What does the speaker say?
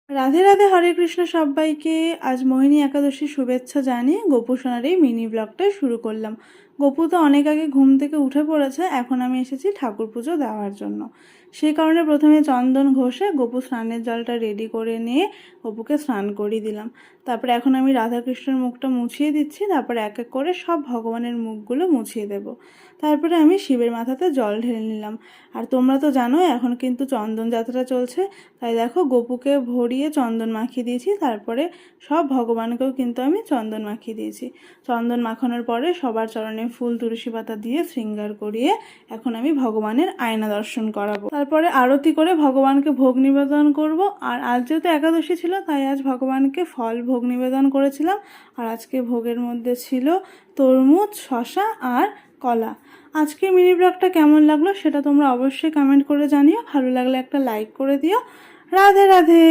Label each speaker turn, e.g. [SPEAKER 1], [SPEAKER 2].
[SPEAKER 1] রাধে রাধে, হরে কৃষ্ণ সবাইকে। আজ মোহিনী একাদশীর শুভেচ্ছা জানিয়ে গোপু সোনার এই মিনি ব্লগটা শুরু করলাম। গোপু তো অনেক আগে ঘুম থেকে উঠে পড়েছে, এখন আমি এসেছি ঠাকুর পুজো দেওয়ার জন্য। সেই কারণে প্রথমে চন্দন ঘষে গোপু স্নানের জলটা রেডি করে নিয়ে গোপুকে স্নান করিয়ে দিলাম। তারপরে এখন আমি রাধাকৃষ্ণের মুখটা মুছিয়ে দিচ্ছি, তারপরে এক এক করে সব ভগবানের মুখগুলো মুছিয়ে দেব। তারপরে আমি শিবের মাথাতে জল ঢেলে নিলাম। আর তোমরা তো জানো এখন কিন্তু চন্দন যাত্রা চলছে, তাই দেখো গোপুকে ভরিয়ে চন্দন মাখিয়ে দিয়েছি। তারপরে সব ভগবানকেও কিন্তু আমি চন্দন মাখিয়ে দিয়েছি। চন্দন মাখানোর পরে সবার চরণে ফুল তুলসী পাতা দিয়ে শৃঙ্গার করিয়ে এখন আমি ভগবানের আয়না দর্শন করাবো। তারপরে আরতি করে ভগবানকে ভোগ নিবেদন করব। আর আজ যেহেতু একাদশী ছিল, তাই আজ ভগবানকে ফল ভোগ নিবেদন করেছিলাম। আর আজকে ভোগের মধ্যে ছিল তরমুজ, শশা আর কলা। আজকের মিনি ব্লগটা কেমন লাগলো সেটা তোমরা অবশ্যই কমেন্ট করে জানিও। ভালো লাগলে একটা লাইক করে দিও। রাধে রাধে।